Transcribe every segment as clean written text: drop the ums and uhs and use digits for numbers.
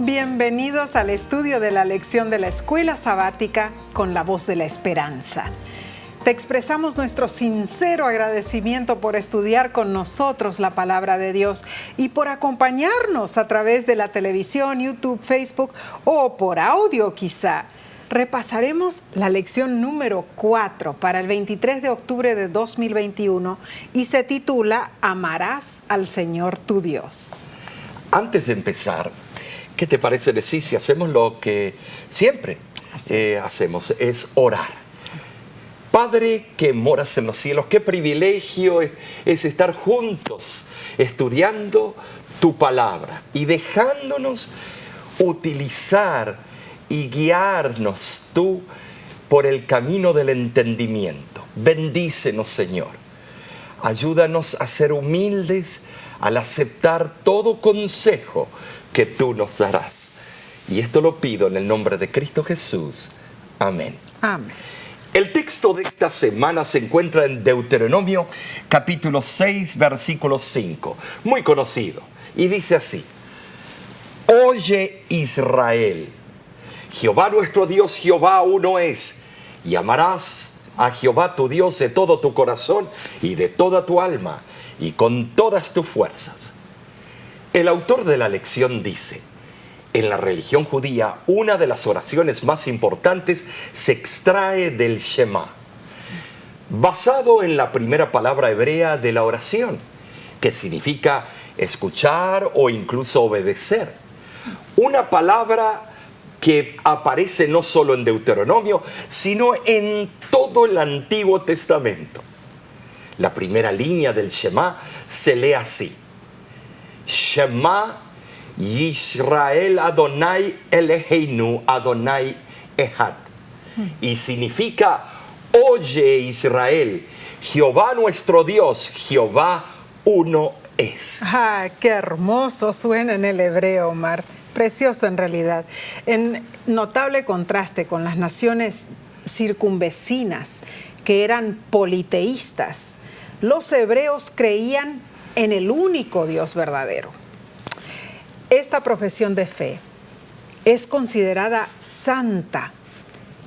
Bienvenidos al estudio de la lección de la Escuela Sabática con la Voz de la Esperanza. Te expresamos nuestro sincero agradecimiento por estudiar con nosotros la palabra de Dios y por acompañarnos a través de la televisión, YouTube, Facebook o por audio quizá. Repasaremos la lección número 4 para el 23 de octubre de 2021 y se titula Amarás al Señor tu Dios. Antes de empezar, ¿qué te parece decir si hacemos lo que siempre hacemos? Es orar. Padre que moras en los cielos, qué privilegio es estar juntos estudiando tu palabra y dejándonos utilizar y guiarnos tú por el camino del entendimiento. Bendícenos, Señor. Ayúdanos a ser humildes al aceptar todo consejo que tú nos darás. Y esto lo pido en el nombre de Cristo Jesús. Amén. Amén. El texto de esta semana se encuentra en Deuteronomio capítulo 6, versículo 5, muy conocido, y dice así: Oye Israel, Jehová nuestro Dios, Jehová uno es, y amarás a Jehová tu Dios de todo tu corazón y de toda tu alma y con todas tus fuerzas. El autor de la lección dice: en la religión judía, una de las oraciones más importantes se extrae del Shema, basado en la primera palabra hebrea de la oración, que significa escuchar o incluso obedecer. Una palabra que aparece no solo en Deuteronomio, sino en todo el Antiguo Testamento. La primera línea del Shema se lee así: Shema Yisrael Adonai Eloheinu Adonai Echad. Y significa: oye Israel, Jehová nuestro Dios, Jehová uno es. ¡Ah, qué hermoso suena en el hebreo, Omar! Precioso en realidad. En notable contraste con las naciones circunvecinas que eran politeístas, los hebreos creían en el único Dios verdadero. Esta profesión de fe es considerada santa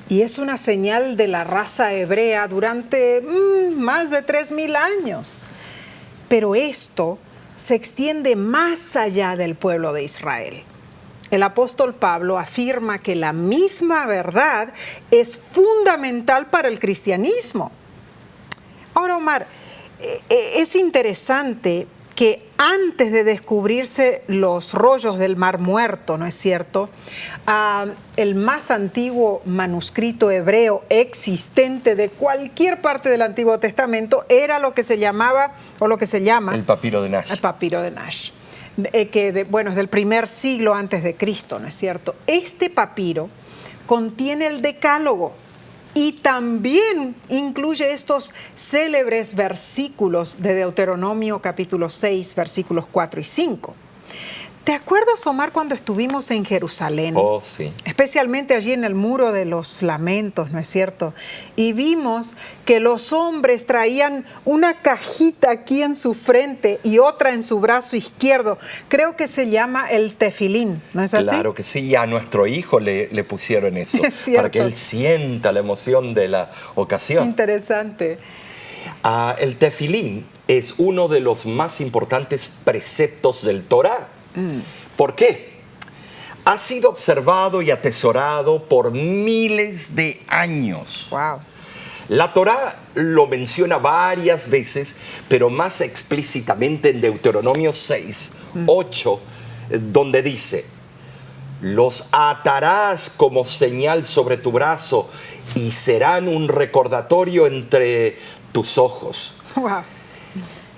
y es una señal de la raza hebrea durante más de 3000 años. Pero esto se extiende más allá del pueblo de Israel. El apóstol Pablo afirma que la misma verdad es fundamental para el cristianismo. Ahora, Omar, es interesante que antes de descubrirse los rollos del Mar Muerto, ¿no es cierto?, el más antiguo manuscrito hebreo existente de cualquier parte del Antiguo Testamento era lo que se llamaba, o lo que se llama... el papiro de Nash. El papiro de Nash, es del primer siglo antes de Cristo, ¿no es cierto? Este papiro contiene el Decálogo y también incluye estos célebres versículos de Deuteronomio capítulo 6, versículos 4 y 5. ¿Te acuerdas, Omar, cuando estuvimos en Jerusalén? Oh, sí. Especialmente allí en el Muro de los Lamentos, ¿no es cierto? Y vimos que los hombres traían una cajita aquí en su frente y otra en su brazo izquierdo. Creo que se llama el tefilín, ¿no es así? Claro que sí, y a nuestro hijo le pusieron eso, para que él sienta la emoción de la ocasión. Interesante. El tefilín es uno de los más importantes preceptos del Torá. ¿Por qué? Ha sido observado y atesorado por miles de años. Wow. La Torá lo menciona varias veces, pero más explícitamente en Deuteronomio 6, 8, donde dice: los atarás como señal sobre tu brazo y serán un recordatorio entre tus ojos. Wow.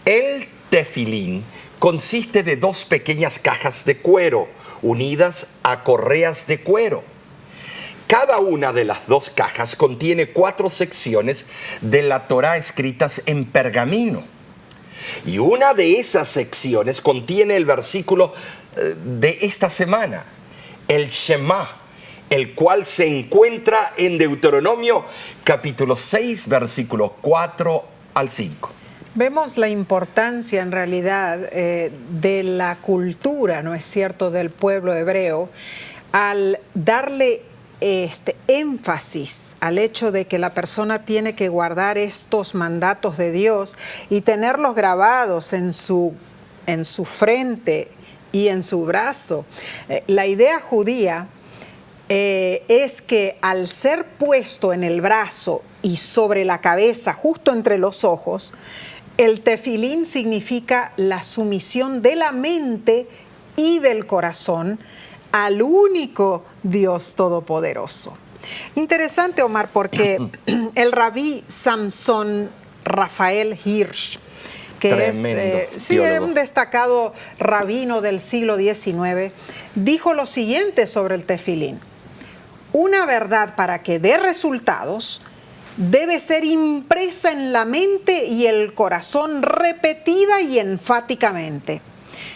El tefilín consiste de dos pequeñas cajas de cuero unidas a correas de cuero. Cada una de las dos cajas contiene 4 secciones de la Torá escritas en pergamino. Y una de esas secciones contiene el versículo de esta semana, el Shema, el cual se encuentra en Deuteronomio capítulo 6, versículos 4 al 5. Vemos la importancia en realidad de la cultura, ¿no es cierto?, del pueblo hebreo, al darle énfasis al hecho de que la persona tiene que guardar estos mandatos de Dios y tenerlos grabados en su frente y en su brazo. La idea judía es que al ser puesto en el brazo y sobre la cabeza, justo entre los ojos, el tefilín significa la sumisión de la mente y del corazón al único Dios Todopoderoso. Interesante, Omar, porque el rabí Samson Rafael Hirsch, que es un destacado rabino del siglo XIX, dijo lo siguiente sobre el tefilín: una verdad, para que dé resultados, debe ser impresa en la mente y el corazón repetida y enfáticamente.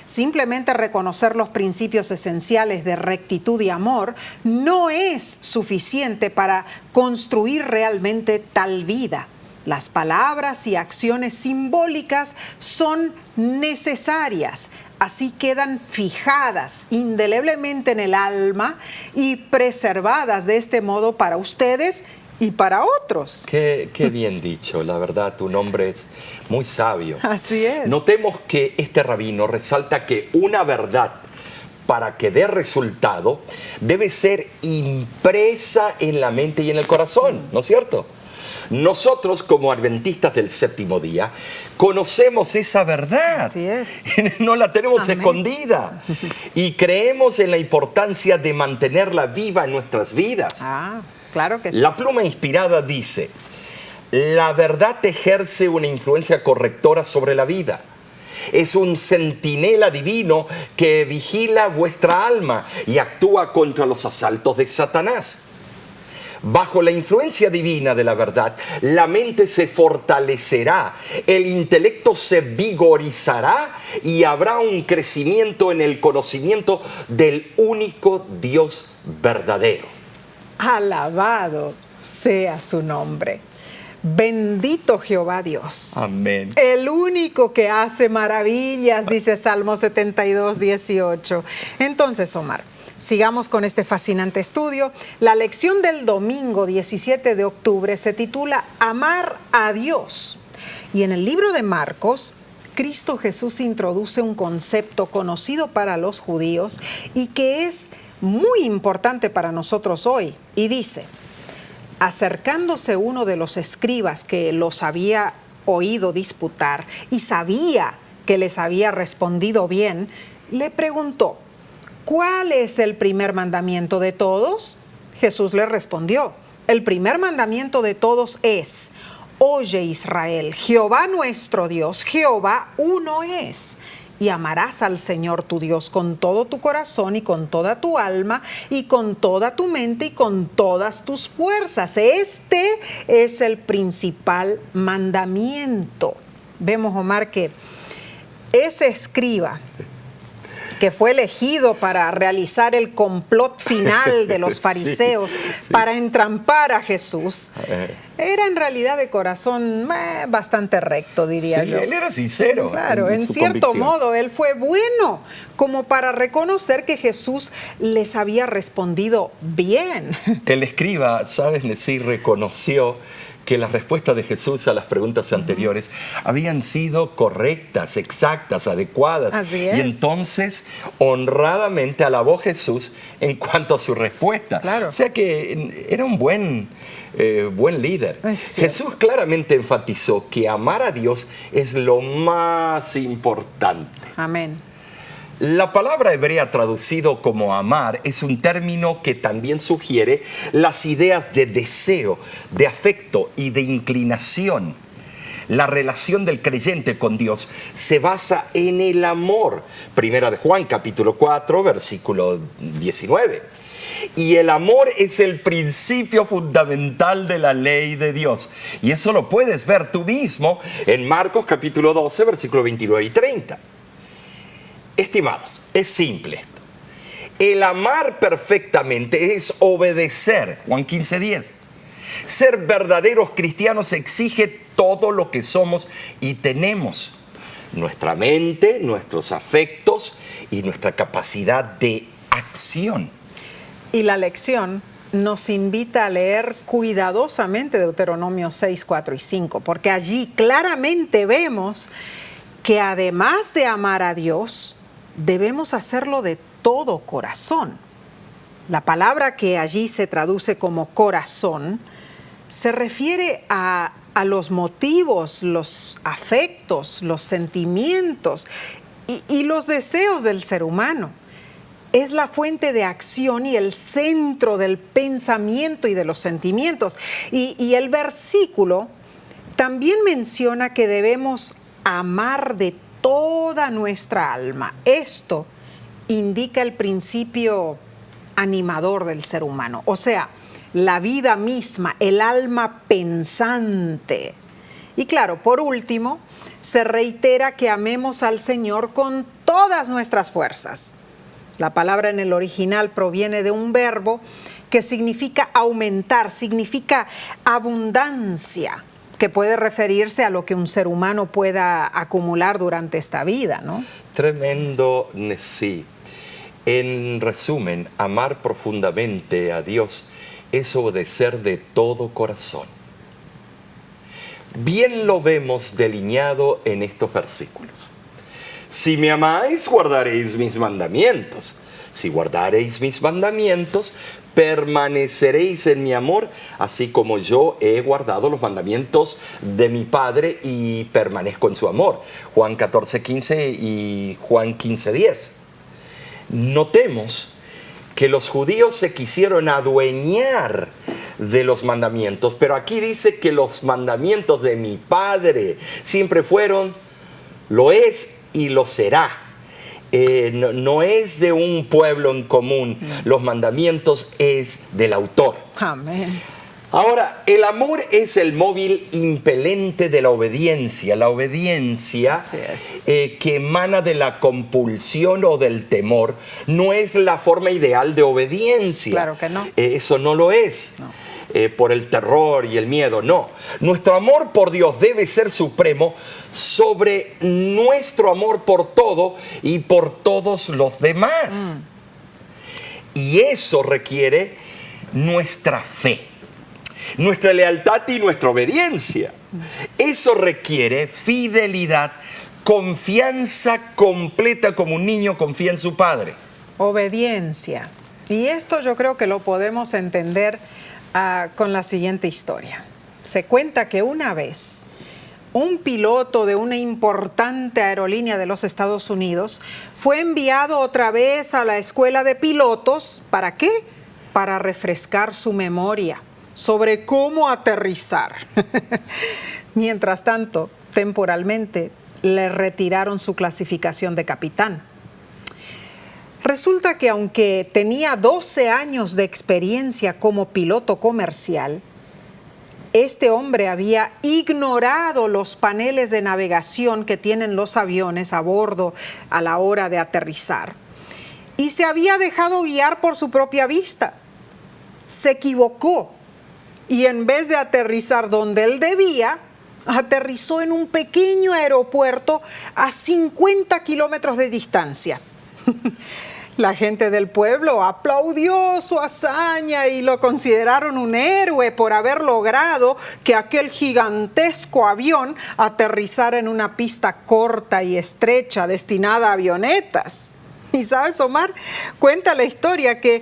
Simplemente reconocer los principios esenciales de rectitud y amor no es suficiente para construir realmente tal vida. Las palabras y acciones simbólicas son necesarias, así quedan fijadas indeleblemente en el alma y preservadas de este modo para ustedes y para otros. Qué bien dicho, la verdad, tu nombre es muy sabio. Así es. Notemos que este rabino resalta que una verdad, para que dé resultado, debe ser impresa en la mente y en el corazón, ¿no es cierto? Nosotros, como adventistas del séptimo día, conocemos esa verdad. Así es. No la tenemos Amén. Escondida. Y creemos en la importancia de mantenerla viva en nuestras vidas. Claro que sí. La pluma inspirada dice: la verdad ejerce una influencia correctora sobre la vida. Es un centinela divino que vigila vuestra alma y actúa contra los asaltos de Satanás. Bajo la influencia divina de la verdad, la mente se fortalecerá, el intelecto se vigorizará y habrá un crecimiento en el conocimiento del único Dios verdadero. Alabado sea su nombre. Bendito Jehová Dios. Amén. El único que hace maravillas, dice Salmo 72, 18. Entonces, Omar, sigamos con este fascinante estudio. La lección del domingo 17 de octubre se titula Amar a Dios. Y en el libro de Marcos, Cristo Jesús introduce un concepto conocido para los judíos y que es muy importante para nosotros hoy. Y dice: acercándose uno de los escribas que los había oído disputar y sabía que les había respondido bien, le preguntó: ¿cuál es el primer mandamiento de todos? Jesús le respondió: el primer mandamiento de todos es: oye, Israel, Jehová nuestro Dios, Jehová uno es. Y amarás al Señor tu Dios con todo tu corazón y con toda tu alma y con toda tu mente y con todas tus fuerzas. Este es el principal mandamiento. Vemos, Omar, que ese escriba que fue elegido para realizar el complot final de los fariseos, sí, para entrampar a Jesús, era en realidad de corazón bastante recto, diría yo. Él era sincero. Claro, en cierto modo, él fue bueno como para reconocer que Jesús les había respondido bien. El escriba, ¿sabes? Sí reconoció que las respuestas de Jesús a las preguntas anteriores habían sido correctas, exactas, adecuadas. Así es. Y entonces, honradamente alabó Jesús en cuanto a su respuesta. Claro. O sea que era un buen líder. Jesús claramente enfatizó que amar a Dios es lo más importante. Amén. La palabra hebrea traducido como amar es un término que también sugiere las ideas de deseo, de afecto y de inclinación. La relación del creyente con Dios se basa en el amor. Primera de Juan, capítulo 4, versículo 19. Y el amor es el principio fundamental de la ley de Dios. Y eso lo puedes ver tú mismo en Marcos, capítulo 12, versículo 29 y 30. Estimados, es simple esto. El amar perfectamente es obedecer, Juan 15:10. Ser verdaderos cristianos exige todo lo que somos y tenemos. Nuestra mente, nuestros afectos y nuestra capacidad de acción. Y la lección nos invita a leer cuidadosamente Deuteronomio 6, 4 y 5, porque allí claramente vemos que además de amar a Dios, debemos hacerlo de todo corazón. La palabra que allí se traduce como corazón se refiere a los motivos, los afectos, los sentimientos y los deseos del ser humano. Es la fuente de acción y el centro del pensamiento y de los sentimientos. Y el versículo también menciona que debemos amar de toda nuestra alma. Esto indica el principio animador del ser humano, o sea, la vida misma, el alma pensante. Y claro, por último, se reitera que amemos al Señor con todas nuestras fuerzas. La palabra en el original proviene de un verbo que significa aumentar, significa abundancia, que puede referirse a lo que un ser humano pueda acumular durante esta vida, ¿no? Tremendo, sí. En resumen, amar profundamente a Dios es obedecer de todo corazón. Bien lo vemos delineado en estos versículos. Si me amáis, guardaréis mis mandamientos. Si guardaréis mis mandamientos, permaneceréis en mi amor, así como yo he guardado los mandamientos de mi Padre y permanezco en su amor. Juan 14:15 y Juan 15:10. Notemos que los judíos se quisieron adueñar de los mandamientos, pero aquí dice que los mandamientos de mi Padre siempre fueron, lo es y lo será. No es de un pueblo en común, los mandamientos es del autor. Amén. Ahora, el amor es el móvil impelente de la obediencia que emana de la compulsión o del temor. No es la forma ideal de obediencia. Claro que no. Eso no lo es. No. Por el terror y el miedo, no. Nuestro amor por Dios debe ser supremo sobre nuestro amor por todo y por todos los demás. Y eso requiere nuestra fe, nuestra lealtad y nuestra obediencia. Eso requiere fidelidad, confianza completa como un niño confía en su padre. Obediencia. Y esto yo creo que lo podemos entender con la siguiente historia. Se cuenta que una vez un piloto de una importante aerolínea de los Estados Unidos fue enviado otra vez a la escuela de pilotos. ¿Para qué? Para refrescar su memoria sobre cómo aterrizar. Mientras tanto, temporalmente, le retiraron su clasificación de capitán. Resulta que aunque tenía 12 años de experiencia como piloto comercial, este hombre había ignorado los paneles de navegación que tienen los aviones a bordo a la hora de aterrizar y se había dejado guiar por su propia vista. Se equivocó y en vez de aterrizar donde él debía, aterrizó en un pequeño aeropuerto a 50 kilómetros de distancia. La gente del pueblo aplaudió su hazaña y lo consideraron un héroe por haber logrado que aquel gigantesco avión aterrizara en una pista corta y estrecha destinada a avionetas. Y sabes, Omar, cuenta la historia que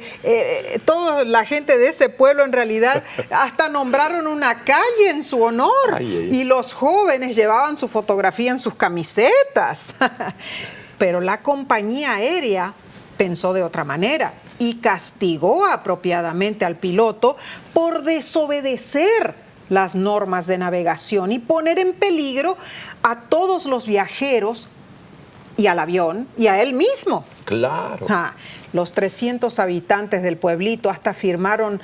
toda la gente de ese pueblo en realidad hasta nombraron una calle en su honor. Y los jóvenes llevaban su fotografía en sus camisetas. Pero la compañía aérea pensó de otra manera y castigó apropiadamente al piloto por desobedecer las normas de navegación y poner en peligro a todos los viajeros y al avión y a él mismo. Claro. Los 300 habitantes del pueblito hasta firmaron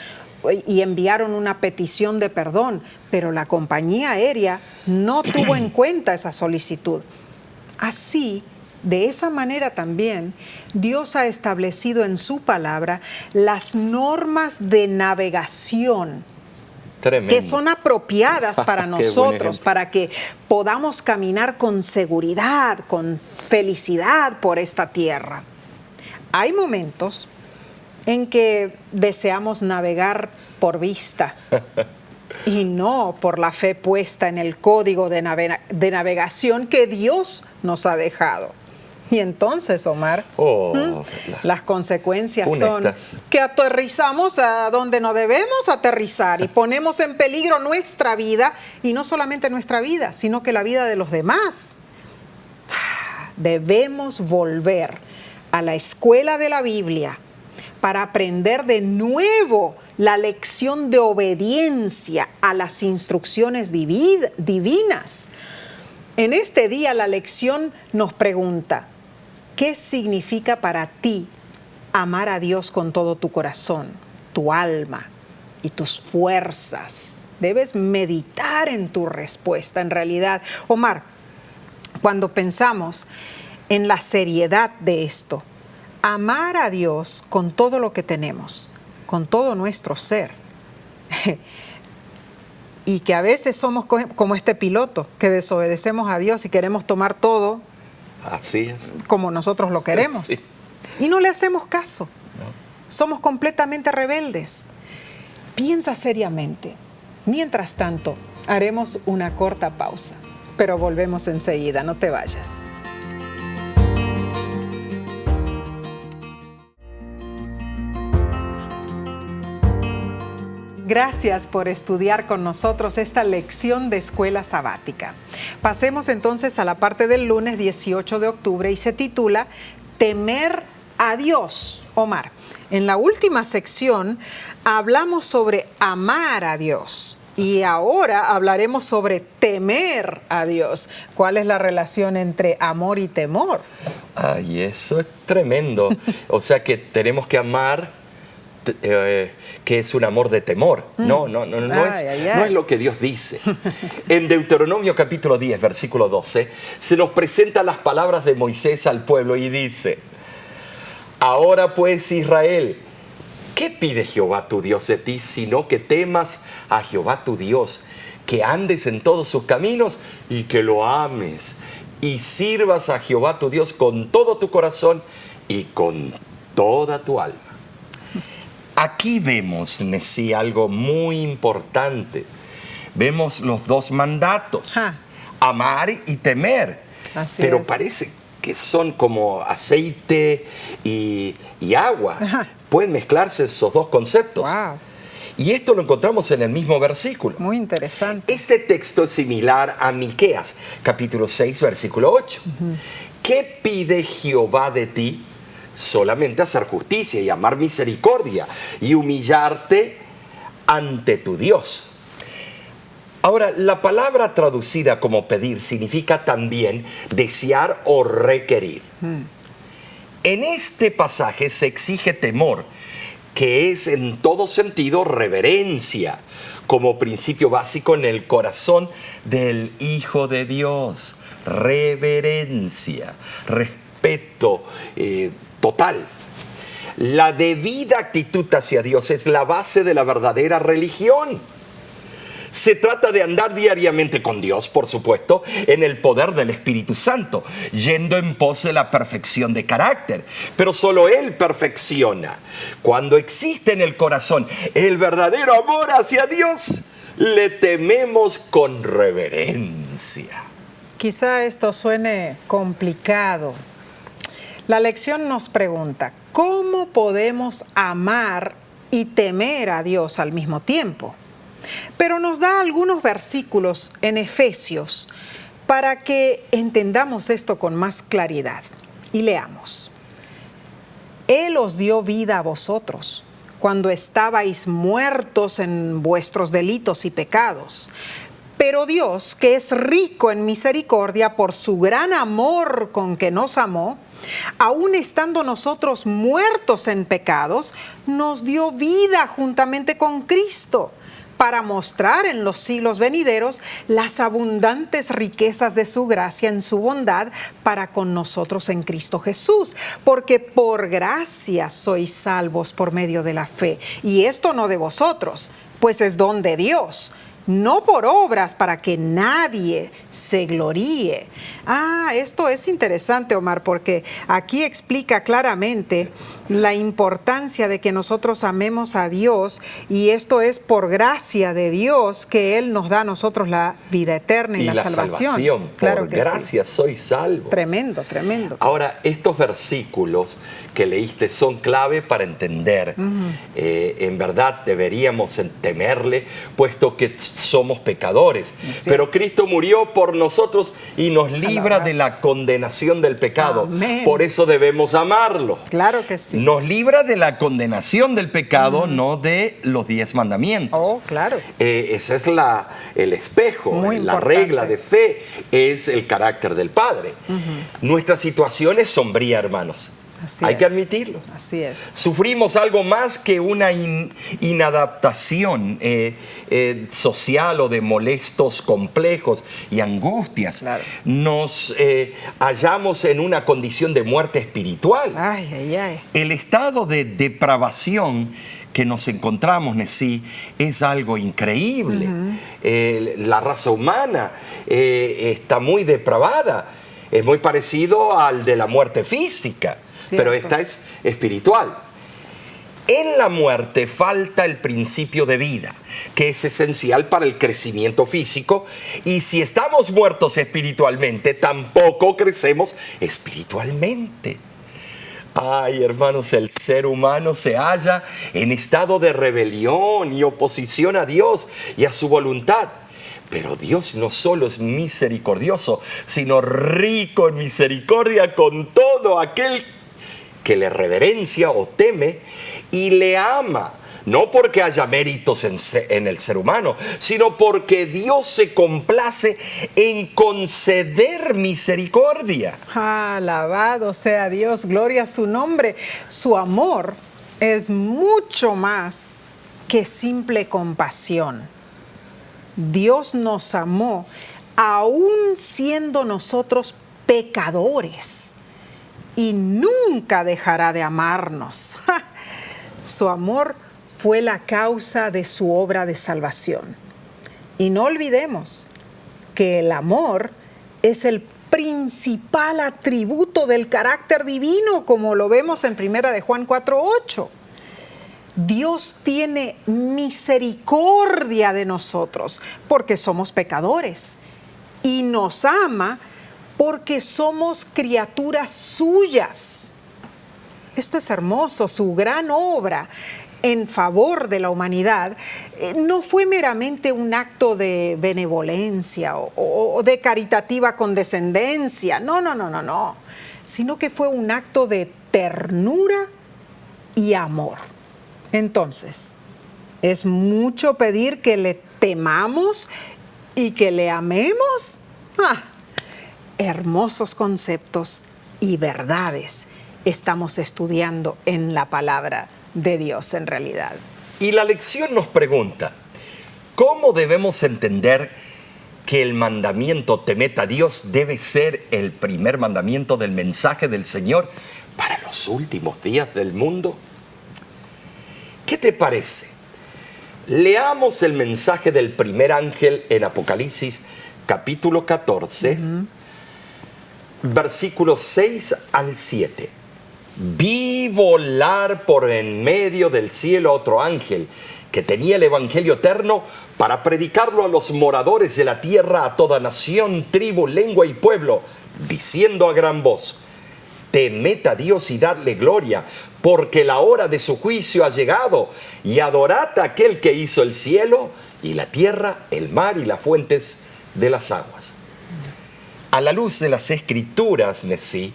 y enviaron una petición de perdón, pero la compañía aérea no tuvo en cuenta esa solicitud. Así, de esa manera también, Dios ha establecido en su palabra las normas de navegación Tremendo. que son apropiadas para Qué buen nosotros, ejemplo. para que podamos caminar con seguridad, con felicidad por esta tierra. Hay momentos en que deseamos navegar por vista y no por la fe puesta en el código de navegación que Dios nos ha dejado. Y entonces, Omar, las consecuencias funestas. son que aterrizamos a donde no debemos aterrizar y ponemos en peligro nuestra vida, y no solamente nuestra vida, sino que la vida de los demás. Debemos volver a la escuela de la Biblia para aprender de nuevo la lección de obediencia a las instrucciones divinas. En este día la lección nos pregunta: ¿qué significa para ti amar a Dios con todo tu corazón, tu alma y tus fuerzas? Debes meditar en tu respuesta. En realidad, Omar, cuando pensamos en la seriedad de esto, amar a Dios con todo lo que tenemos, con todo nuestro ser, y que a veces somos como este piloto, que desobedecemos a Dios y queremos tomar todo Así es. como nosotros lo queremos. Sí. Y no le hacemos caso. No. Somos completamente rebeldes. Piensa seriamente. Mientras tanto, haremos una corta pausa, pero volvemos enseguida, no te vayas. Gracias por estudiar con nosotros esta lección de escuela sabática. Pasemos entonces a la parte del lunes 18 de octubre y se titula Temer a Dios. Omar, en la última sección hablamos sobre amar a Dios y ahora hablaremos sobre temer a Dios. ¿Cuál es la relación entre amor y temor? Ay, eso es tremendo. O sea que tenemos que amar, que es un amor de temor. No es lo que Dios dice. En Deuteronomio capítulo 10, versículo 12, se nos presentan las palabras de Moisés al pueblo y dice: ahora pues, Israel, ¿qué pide Jehová tu Dios de ti, sino que temas a Jehová tu Dios, que andes en todos sus caminos y que lo ames, y sirvas a Jehová tu Dios con todo tu corazón y con toda tu alma? Aquí vemos, Nessie, algo muy importante. Vemos los dos mandatos, amar y temer. Así pero es. parece que son como aceite y agua. Ajá. Pueden mezclarse esos dos conceptos. Wow. Y esto lo encontramos en el mismo versículo. Muy interesante. Este texto es similar a Miqueas, capítulo 6, versículo 8. ¿Qué pide Jehová de ti? Solamente hacer justicia y amar misericordia y humillarte ante tu Dios. Ahora, la palabra traducida como pedir significa también desear o requerir. En este pasaje se exige temor, que es en todo sentido reverencia, como principio básico en el corazón del Hijo de Dios. Reverencia, respeto total. La debida actitud hacia Dios es la base de la verdadera religión. Se trata de andar diariamente con Dios, por supuesto, en el poder del Espíritu Santo, yendo en pos de la perfección de carácter. Pero solo Él perfecciona. Cuando existe en el corazón el verdadero amor hacia Dios, le tememos con reverencia. Quizá esto suene complicado. La lección nos pregunta: ¿cómo podemos amar y temer a Dios al mismo tiempo? Pero nos da algunos versículos en Efesios para que entendamos esto con más claridad. Y leamos. Él os dio vida a vosotros cuando estabais muertos en vuestros delitos y pecados. Pero Dios, que es rico en misericordia por su gran amor con que nos amó, aun estando nosotros muertos en pecados, nos dio vida juntamente con Cristo, para mostrar en los siglos venideros las abundantes riquezas de su gracia en su bondad para con nosotros en Cristo Jesús. Porque por gracia sois salvos por medio de la fe. Y esto no de vosotros, pues es don de Dios, no por obras para que nadie se gloríe. Esto es interesante, Omar, porque aquí explica claramente la importancia de que nosotros amemos a Dios, y esto es por gracia de Dios que Él nos da a nosotros la vida eterna y la salvación. Claro, por gracia sois salvos. Tremendo, tremendo. Ahora, estos versículos que leíste son clave para entender. En verdad deberíamos temerle, puesto que somos pecadores. Pero Cristo murió por nosotros y nos libra de la condenación del pecado. Amén. Por eso debemos amarlo. Claro que sí. Nos libra de la condenación del pecado, no de los 10 mandamientos. Oh, claro. Ese es el espejo, Muy la importante. regla de fe, es el carácter del Padre. Nuestra situación es sombría, hermanos. Hay que admitirlo. Así es. Sufrimos algo más que una inadaptación social o de molestos complejos y angustias. Claro. Nos hallamos en una condición de muerte espiritual. Ay, ay, ay. El estado de depravación que nos encontramos, Nesí, es algo increíble. La raza humana está muy depravada. Es muy parecido al de la muerte física. Cierto. Pero esta es espiritual. En la muerte falta el principio de vida, que es esencial para el crecimiento físico, y si estamos muertos espiritualmente, tampoco crecemos espiritualmente. Ay, hermanos, el ser humano se halla en estado de rebelión y oposición a Dios y a su voluntad. Pero Dios no solo es misericordioso, sino rico en misericordia con todo aquel que le reverencia o teme y le ama. No porque haya méritos en el ser humano, sino porque Dios se complace en conceder misericordia. Alabado sea Dios, gloria a su nombre. Su amor es mucho más que simple compasión. Dios nos amó aún siendo nosotros pecadores, y nunca dejará de amarnos. Su amor fue la causa de su obra de salvación. Y no olvidemos que el amor es el principal atributo del carácter divino, como lo vemos en 1 de Juan 4:8. Dios tiene misericordia de nosotros porque somos pecadores, y nos ama porque somos criaturas suyas. Esto es hermoso. Su gran obra en favor de la humanidad no fue meramente un acto de benevolencia o de caritativa condescendencia, no, sino que fue un acto de ternura y amor. Entonces, ¿es mucho pedir que le temamos y que le amemos? Hermosos conceptos y verdades estamos estudiando en la palabra de Dios en realidad. Y la lección nos pregunta, ¿cómo debemos entender que el mandamiento temed a Dios debe ser el primer mandamiento del mensaje del Señor para los últimos días del mundo? ¿Qué te parece? Leamos el mensaje del primer ángel en Apocalipsis capítulo 14, versículos 6 al 7. Vi volar por en medio del cielo a otro ángel que tenía el evangelio eterno para predicarlo a los moradores de la tierra, a toda nación, tribu, lengua y pueblo, diciendo a gran voz: temed a Dios y dadle gloria, porque la hora de su juicio ha llegado, y adorad a aquel que hizo el cielo y la tierra, el mar y las fuentes de las aguas. A la luz de las Escrituras, Nesí,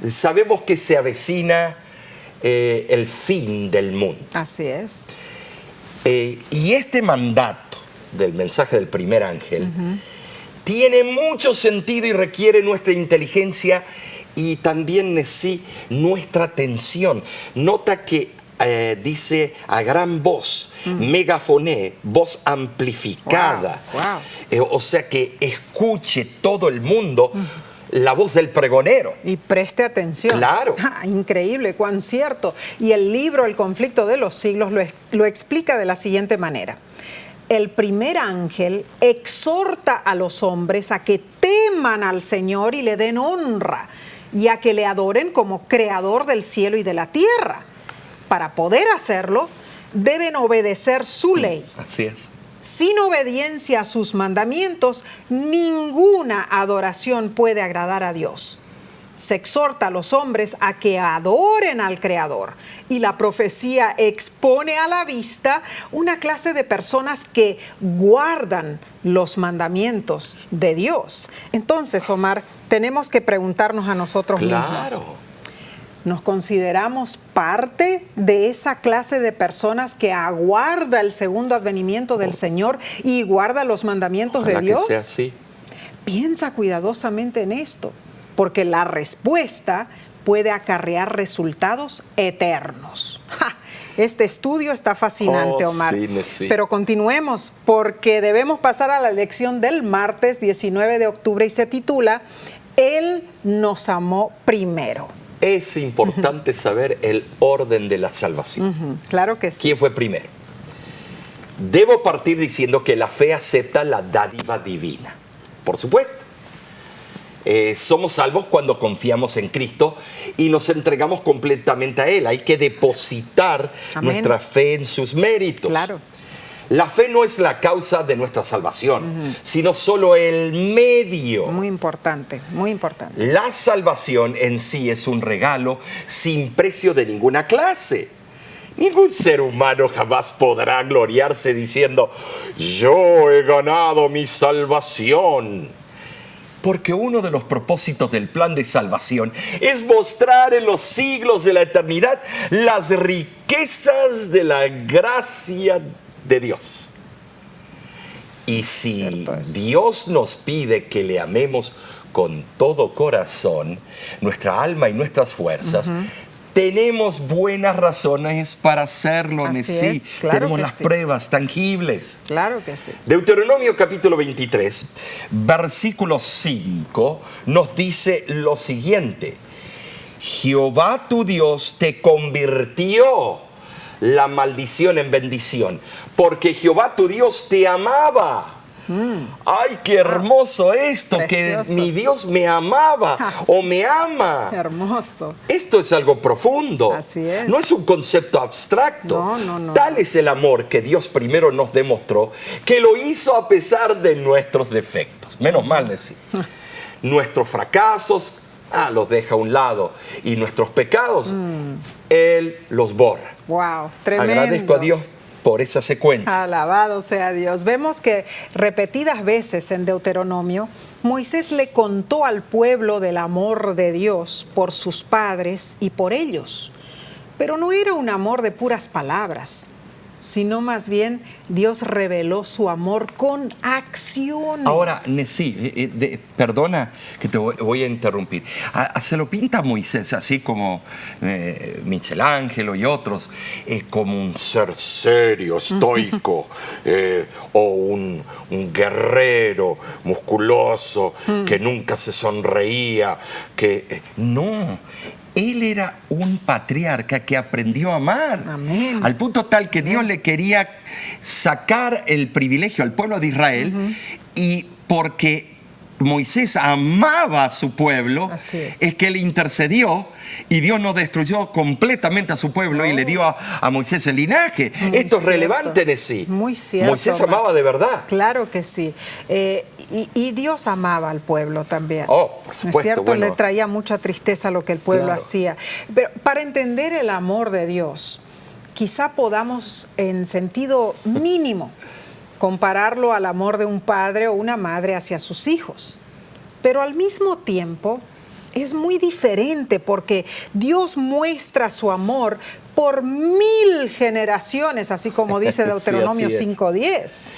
sabemos que se avecina el fin del mundo. Así es. Y este mandato del mensaje del primer ángel tiene mucho sentido y requiere nuestra inteligencia y también, Nesí, nuestra atención. Nota que dice a gran voz, megafoné, voz amplificada. Wow. O sea que escuche todo el mundo la voz del pregonero. Y preste atención. Claro. Increíble, cuán cierto. Y el libro El conflicto de los siglos lo explica de la siguiente manera. El primer ángel exhorta a los hombres a que teman al Señor y le den honra, y a que le adoren como creador del cielo y de la tierra. Para poder hacerlo, deben obedecer su ley. Así es. Sin obediencia a sus mandamientos, ninguna adoración puede agradar a Dios. Se exhorta a los hombres a que adoren al Creador, y la profecía expone a la vista una clase de personas que guardan los mandamientos de Dios. Entonces, Omar, tenemos que preguntarnos a nosotros mismos. ¿Nos consideramos parte de esa clase de personas que aguarda el segundo advenimiento del Señor y guarda los mandamientos de Dios? Que sea así. Piensa cuidadosamente en esto, porque la respuesta puede acarrear resultados eternos. ¡Ja! Este estudio está fascinante, Omar. Sí. Pero continuemos, porque debemos pasar a la lección del martes 19 de octubre y se titula Él nos amó primero. Es importante saber el orden de la salvación. Claro que sí. ¿Quién fue primero? Debo partir diciendo que la fe acepta la dádiva divina. Por supuesto. Somos salvos cuando confiamos en Cristo y nos entregamos completamente a Él. Hay que depositar nuestra fe en sus méritos. Claro. La fe no es la causa de nuestra salvación, sino solo el medio. Muy importante, muy importante. La salvación en sí es un regalo sin precio de ninguna clase. Ningún ser humano jamás podrá gloriarse diciendo, yo he ganado mi salvación. Porque uno de los propósitos del plan de salvación es mostrar en los siglos de la eternidad las riquezas de la gracia de Dios. Y si Dios nos pide que le amemos con todo corazón, nuestra alma y nuestras fuerzas, tenemos buenas razones para hacerlo. Así es, claro. Tenemos las pruebas tangibles. Claro que sí. Deuteronomio capítulo 23, versículo 5, nos dice lo siguiente. Jehová tu Dios te convirtió la maldición en bendición, porque Jehová tu Dios te amaba. ¡Ay, qué hermoso esto! Precioso. Que mi Dios me amaba o me ama. Hermoso. Esto es algo profundo. Así es. No es un concepto abstracto. No. Tal es el amor que Dios primero nos demostró, que lo hizo a pesar de nuestros defectos. Menos mal decir. Nuestros fracasos, los deja a un lado. Y nuestros pecados, Él los borra. Wow, tremendo. Agradezco a Dios por esa secuencia. Alabado sea Dios. Vemos que repetidas veces en Deuteronomio, Moisés le contó al pueblo del amor de Dios por sus padres y por ellos. Pero no era un amor de puras palabras, sino más bien Dios reveló su amor con acciones. Ahora, sí, perdona que te voy a interrumpir. Se lo pinta Moisés así como Michelangelo y otros, como un ser serio, estoico, o un guerrero musculoso que nunca se sonreía. No. Él era un patriarca que aprendió a amar. Amén. Al punto tal que Dios le quería sacar el privilegio al pueblo de Israel, y porque Moisés amaba a su pueblo, es que él intercedió y Dios no destruyó completamente a su pueblo y le dio a Moisés el linaje. Esto es relevante en sí. Muy cierto. Moisés amaba de verdad. Claro que sí. Y Dios amaba al pueblo también. Oh, por supuesto. Es cierto, bueno, le traía mucha tristeza lo que el pueblo hacía. Pero para entender el amor de Dios, quizá podamos en sentido mínimo compararlo al amor de un padre o una madre hacia sus hijos. Pero al mismo tiempo es muy diferente porque Dios muestra su amor por 1000 generaciones, así como dice Deuteronomio 5:10.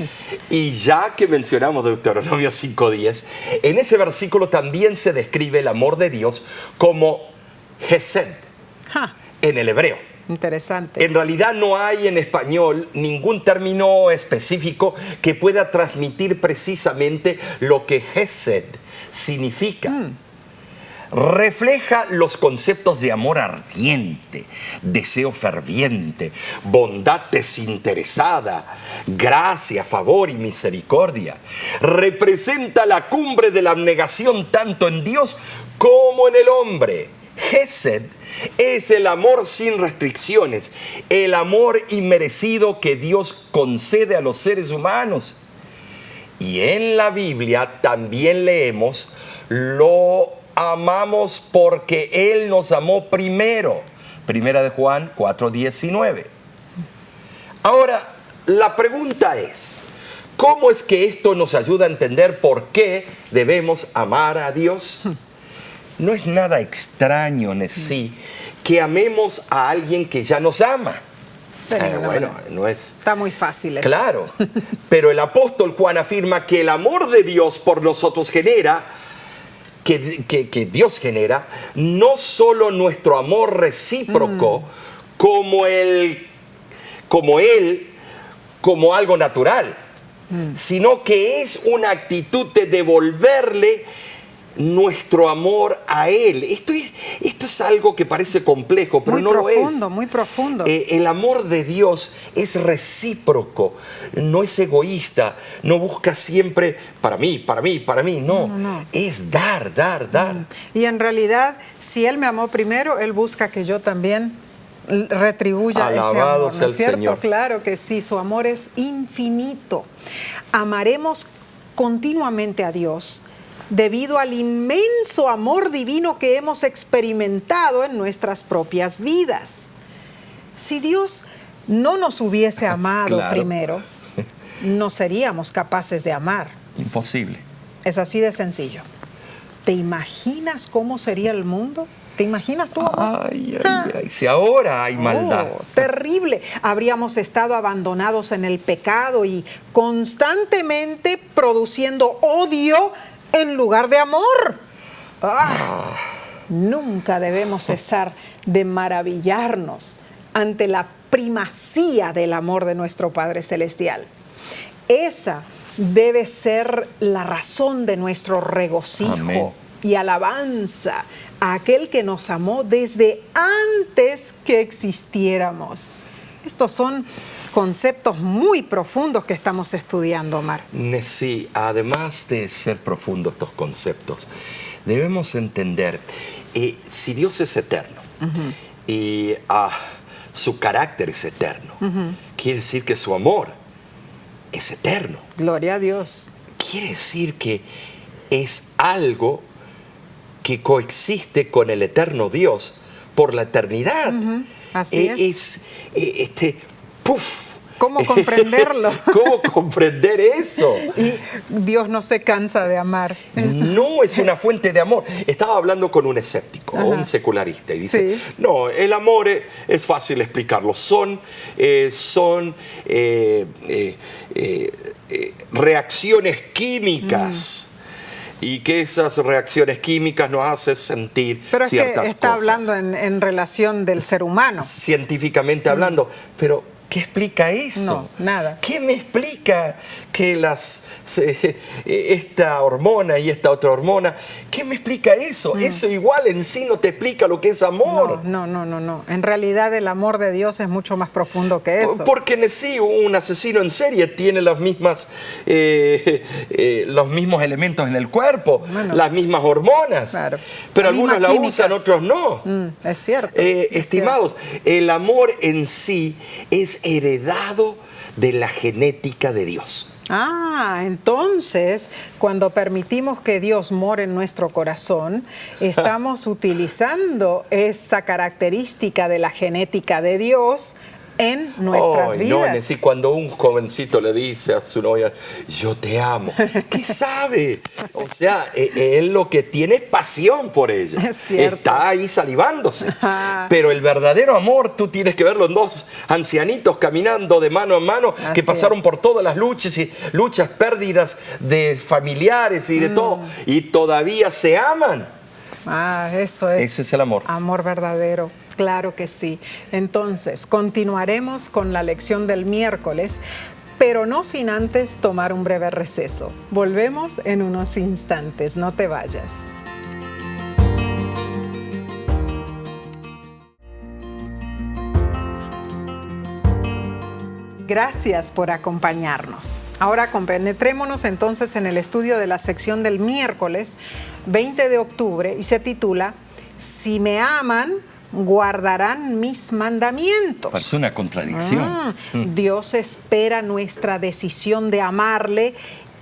Y ya que mencionamos Deuteronomio 5:10, en ese versículo también se describe el amor de Dios como Hesed en el hebreo. Interesante. En realidad no hay en español ningún término específico que pueda transmitir precisamente lo que Hesed significa. refleja los conceptos de amor ardiente, deseo ferviente, bondad desinteresada, gracia, favor y misericordia. Representa la cumbre de la abnegación tanto en Dios como en el hombre. Gesed es el amor sin restricciones, el amor inmerecido que Dios concede a los seres humanos. Y en la Biblia también leemos, lo amamos porque Él nos amó primero. Primera de Juan 4:19. Ahora, la pregunta es, ¿cómo es que esto nos ayuda a entender por qué debemos amar a Dios? No es nada extraño en sí que amemos a alguien que ya nos ama. Bueno, no es... Está muy fácil eso. Claro, pero el apóstol Juan afirma que el amor de Dios por nosotros genera, que Dios genera, no solo nuestro amor recíproco como algo natural, sino que es una actitud de devolverle nuestro amor a Él. Esto es algo que parece complejo, pero no lo es. Muy profundo. El amor de Dios es recíproco, no es egoísta, no busca siempre para mí, no. Es dar. Y en realidad, si Él me amó primero, Él busca que yo también retribuya Alabado ese amor, sea ¿no el es cierto? Señor. Claro que sí, su amor es infinito. Amaremos continuamente a Dios debido al inmenso amor divino que hemos experimentado en nuestras propias vidas. Si Dios no nos hubiese amado primero, no seríamos capaces de amar. Imposible. Es así de sencillo. ¿Te imaginas cómo sería el mundo? ¿Te imaginas tú? Ay, si ahora hay maldad. Terrible. Habríamos estado abandonados en el pecado y constantemente produciendo odio en lugar de amor. Nunca debemos cesar de maravillarnos ante la primacía del amor de nuestro Padre Celestial. Esa debe ser la razón de nuestro regocijo. Amén. Y alabanza a aquel que nos amó desde antes que existiéramos. Estos son conceptos muy profundos que estamos estudiando, Omar. Sí, además de ser profundos estos conceptos, debemos entender, si Dios es eterno y su carácter es eterno, quiere decir que su amor es eterno. Gloria a Dios. Quiere decir que es algo que coexiste con el eterno Dios por la eternidad. Así es. ¿Cómo comprenderlo? ¿Cómo comprender eso? Y Dios no se cansa de amar. No, es una fuente de amor. Estaba hablando con un escéptico o un secularista y dice, no, el amor es fácil explicarlo. Son reacciones químicas. Y que esas reacciones químicas nos hacen sentir ciertas cosas. Pero es que está hablando en relación del ser humano. Científicamente hablando, pero ¿qué explica eso? No, nada. ¿Qué me explica que esta hormona y esta otra hormona, qué me explica eso? Eso igual en sí no te explica lo que es amor. No. En realidad el amor de Dios es mucho más profundo que eso. Porque en sí un asesino en serie tiene los mismos elementos en el cuerpo, las mismas hormonas. Claro. Pero algunos la usan, otros no. Es cierto. Estimados, el amor en sí es heredado de la genética de Dios. Entonces, cuando permitimos que Dios more en nuestro corazón, estamos utilizando esa característica de la genética de Dios en nuestras vidas. No, cuando un jovencito le dice a su novia, yo te amo, ¿qué sabe? O sea, él lo que tiene es pasión por ella. Es cierto. Está ahí salivándose. Pero el verdadero amor, tú tienes que verlo en dos ancianitos caminando de mano en mano, que pasaron por todas las luchas, pérdidas de familiares y de todo, y todavía se aman. Eso es. Ese es el amor. Amor verdadero. Claro que sí. Entonces, continuaremos con la lección del miércoles, pero no sin antes tomar un breve receso. Volvemos en unos instantes, no te vayas. Gracias por acompañarnos. Ahora compenetrémonos entonces en el estudio de la sección del miércoles 20 de octubre y se titula Si me aman, guardarán mis mandamientos. Parece una contradicción. Dios espera nuestra decisión de amarle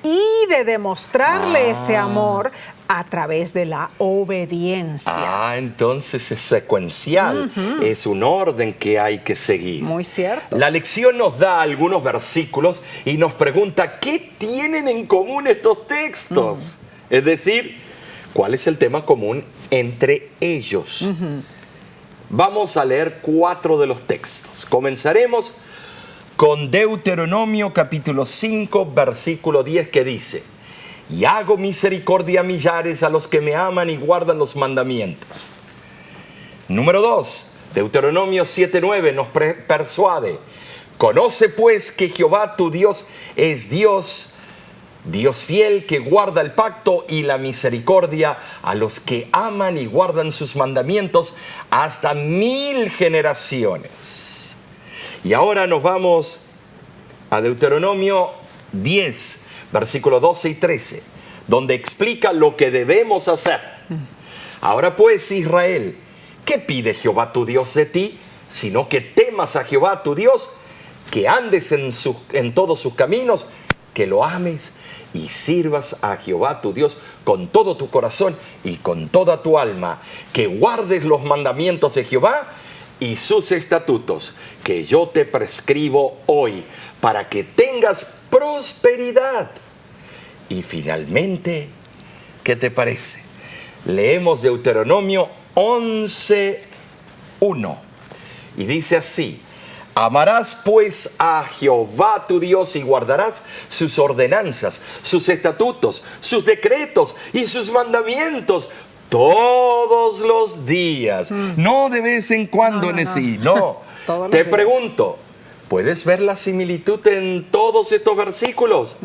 y de demostrarle ese amor a través de la obediencia. Entonces es secuencial, es un orden que hay que seguir. Muy cierto. La lección nos da algunos versículos y nos pregunta, ¿qué tienen en común estos textos? Es decir, ¿cuál es el tema común entre ellos? Vamos a leer 4 de los textos. Comenzaremos con Deuteronomio capítulo 5, versículo 10, que dice: y hago misericordia a millares a los que me aman y guardan los mandamientos. Número 2, Deuteronomio 7:9 nos persuade: conoce pues que Jehová tu Dios es Dios, Dios fiel, que guarda el pacto y la misericordia a los que aman y guardan sus mandamientos hasta 1000 generaciones. Y ahora nos vamos a Deuteronomio 10, versículos 12 y 13, donde explica lo que debemos hacer. Ahora pues, Israel, ¿qué pide Jehová tu Dios de ti? Sino que temas a Jehová tu Dios, que andes en todos sus caminos, que lo ames y sirvas a Jehová tu Dios con todo tu corazón y con toda tu alma, que guardes los mandamientos de Jehová y sus estatutos, que yo te prescribo hoy, para que tengas prosperidad. Y finalmente, ¿qué te parece? Leemos Deuteronomio 11:1 y dice así: amarás pues a Jehová tu Dios y guardarás sus ordenanzas, sus estatutos, sus decretos y sus mandamientos todos los días, no de vez en cuando, no. Te pregunto, ¿puedes ver la similitud en todos estos versículos?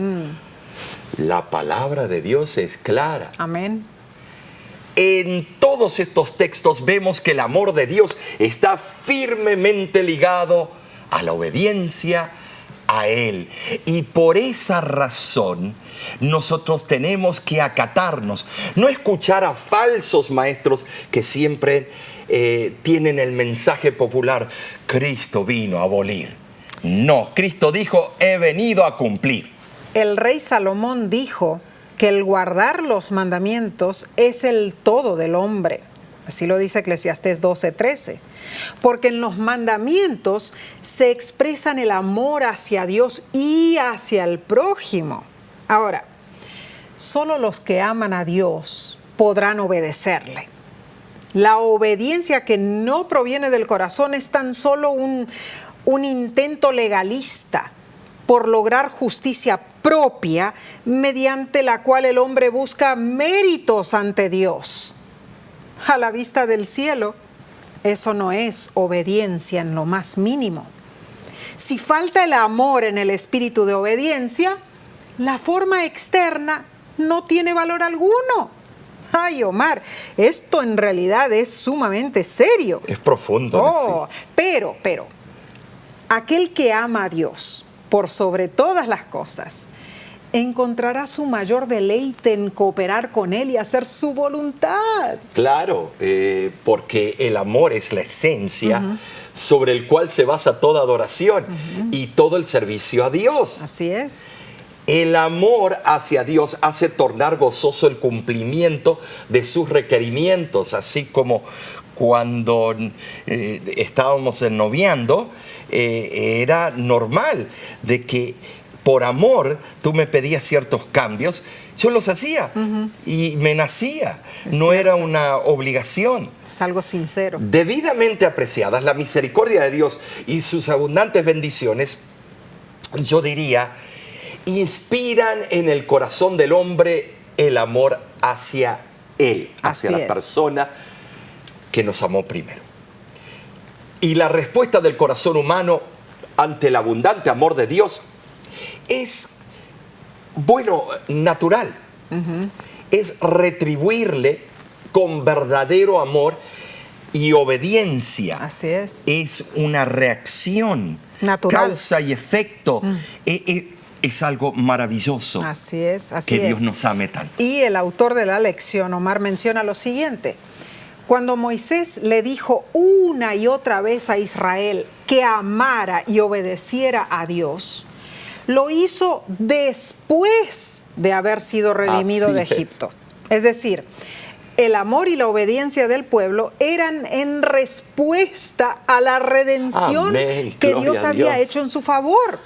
La palabra de Dios es clara. Amén. En todos estos textos vemos que el amor de Dios está firmemente ligado a la obediencia a Él. Y por esa razón nosotros tenemos que acatarnos, no escuchar a falsos maestros que siempre tienen el mensaje popular: Cristo vino a abolir. No, Cristo dijo: he venido a cumplir. El rey Salomón dijo que el guardar los mandamientos es el todo del hombre. Así lo dice Eclesiastés 12:13. Porque en los mandamientos se expresan el amor hacia Dios y hacia el prójimo. Ahora, solo los que aman a Dios podrán obedecerle. La obediencia que no proviene del corazón es tan solo un intento legalista por lograr justicia propia, mediante la cual el hombre busca méritos ante Dios. A la vista del cielo, eso no es obediencia en lo más mínimo. Si falta el amor en el espíritu de obediencia, la forma externa no tiene valor alguno. Ay, Omar, esto en realidad es sumamente serio. Es profundo. Sí. Pero, aquel que ama a Dios por sobre todas las cosas, encontrará su mayor deleite en cooperar con Él y hacer su voluntad. Claro, porque el amor es la esencia sobre el cual se basa toda adoración y todo el servicio a Dios. Así es. El amor hacia Dios hace tornar gozoso el cumplimiento de sus requerimientos, así como cuando estábamos noviando, era normal de que por amor tú me pedías ciertos cambios, yo los hacía y me nacía, no era una obligación. Es algo sincero. Debidamente apreciadas, la misericordia de Dios y sus abundantes bendiciones, yo diría, inspiran en el corazón del hombre el amor hacia Él, hacia la persona que nos amó primero. Y la respuesta del corazón humano ante el abundante amor de Dios es, natural. Es retribuirle con verdadero amor y obediencia. Así es. Es una reacción natural. Causa y efecto. Es algo maravilloso. Así es, así que es. Dios nos ame tanto. Y el autor de la lección, Omar, menciona lo siguiente. Cuando Moisés le dijo una y otra vez a Israel que amara y obedeciera a Dios, lo hizo después de haber sido redimido Así de es. Egipto. Es decir, el amor y la obediencia del pueblo eran en respuesta a la redención Amén. que Gloria Dios a había Dios. hecho en su favor.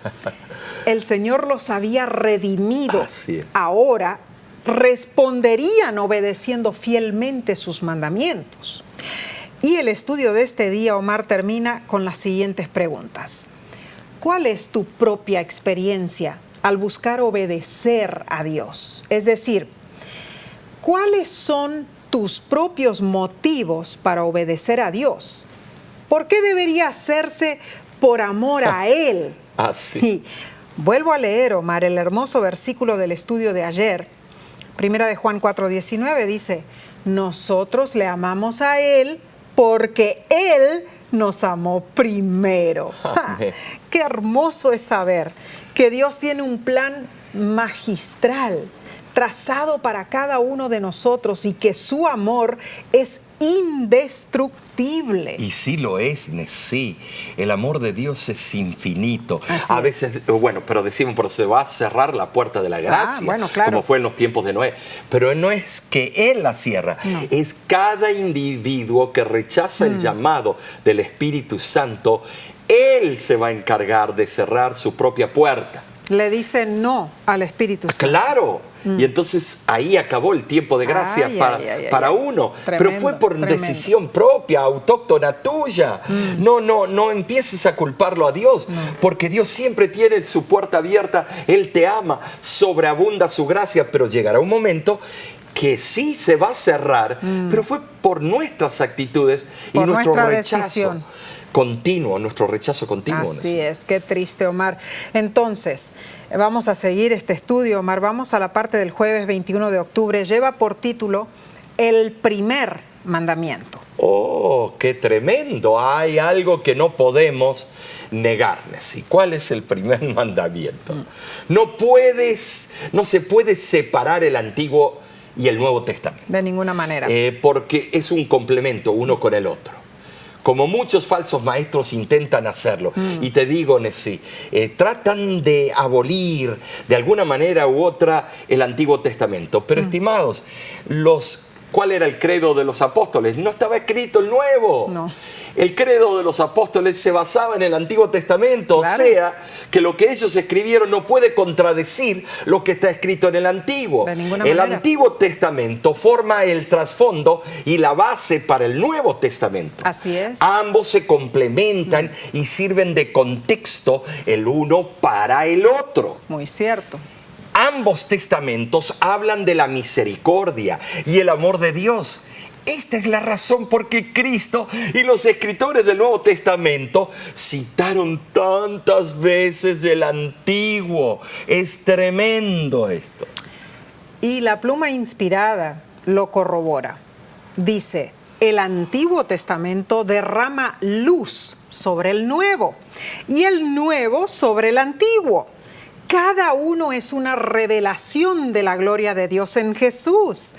El Señor los había redimido. Así es. Ahora responderían obedeciendo fielmente sus mandamientos. Y el estudio de este día, Omar, termina con las siguientes preguntas. ¿Cuál es tu propia experiencia al buscar obedecer a Dios? Es decir, ¿cuáles son tus propios motivos para obedecer a Dios? ¿Por qué debería hacerse por amor a Él? Así. Y vuelvo a leer, Omar, el hermoso versículo del estudio de ayer. Primera de Juan 4:19 dice, nosotros le amamos a Él porque Él nos amó primero. Amén. Qué hermoso es saber que Dios tiene un plan magistral trazado para cada uno de nosotros y que su amor es indestructible. Y sí lo es, sí. El amor de Dios es infinito. Así a es. veces, bueno, pero decimos, pero se va a cerrar la puerta de la gracia, bueno, claro. como fue en los tiempos de Noé. Pero no es que Él la cierra, No. es cada individuo que rechaza el llamado del Espíritu Santo, Él se va a encargar de cerrar su propia puerta. Le dice no al Espíritu Santo. Claro. Y entonces ahí acabó el tiempo de gracia Ay, para, ay, ay, para ay. uno. Tremendo, Pero fue por tremendo. decisión propia, autóctona tuya. No empieces a culparlo a Dios, porque Dios siempre tiene su puerta abierta. Él te ama, sobreabunda su gracia, pero llegará un momento que sí se va a cerrar, pero fue por nuestras actitudes y Por nuestro nuestra rechazo decisión. continuo, nuestro rechazo continuo. Así es, qué triste, Omar. Entonces, vamos a seguir este estudio, Omar. Vamos a la parte del jueves 21 de octubre. Lleva por título El primer mandamiento. Oh, qué tremendo. Hay algo que no podemos negar. ¿Y cuál es el primer mandamiento? No se puede separar el Antiguo y el Nuevo Testamento. De ninguna manera. Porque es un complemento uno con el otro. Como muchos falsos maestros intentan hacerlo. Y te digo, Nesí, tratan de abolir de alguna manera u otra el Antiguo Testamento. Pero estimados, ¿cuál era el credo de los apóstoles? No estaba escrito el Nuevo. No. El credo de los apóstoles se basaba en el Antiguo Testamento. Claro. O sea, que lo que ellos escribieron no puede contradecir lo que está escrito en el Antiguo. De ninguna El manera. Antiguo Testamento forma el trasfondo y la base para el Nuevo Testamento. Así es. Ambos se complementan y sirven de contexto el uno para el otro. Muy cierto. Ambos testamentos hablan de la misericordia y el amor de Dios. Esta es la razón por qué Cristo y los escritores del Nuevo Testamento citaron tantas veces el Antiguo. Es tremendo esto. Y la pluma inspirada lo corrobora. Dice, el Antiguo Testamento derrama luz sobre el Nuevo y el Nuevo sobre el Antiguo. Cada uno es una revelación de la gloria de Dios en Jesús.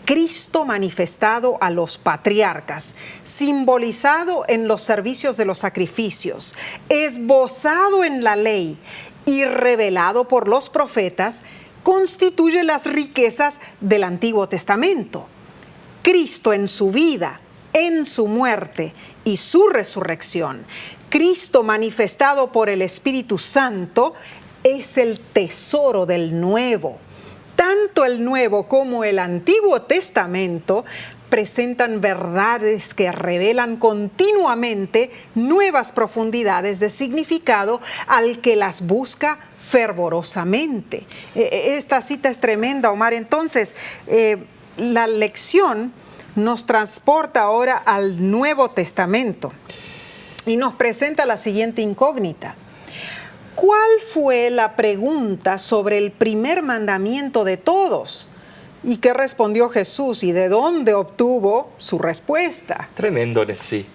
Cristo manifestado a los patriarcas, simbolizado en los servicios de los sacrificios, esbozado en la ley y revelado por los profetas, constituye las riquezas del Antiguo Testamento. Cristo en su vida, en su muerte y su resurrección, Cristo manifestado por el Espíritu Santo, es el tesoro del Nuevo. Tanto el Nuevo como el Antiguo Testamento presentan verdades que revelan continuamente nuevas profundidades de significado al que las busca fervorosamente. Esta cita es tremenda, Omar. Entonces, la lección nos transporta ahora al Nuevo Testamento y nos presenta la siguiente incógnita. ¿Cuál fue la pregunta sobre el primer mandamiento de todos? ¿Y qué respondió Jesús y de dónde obtuvo su respuesta? Tremendo, sí.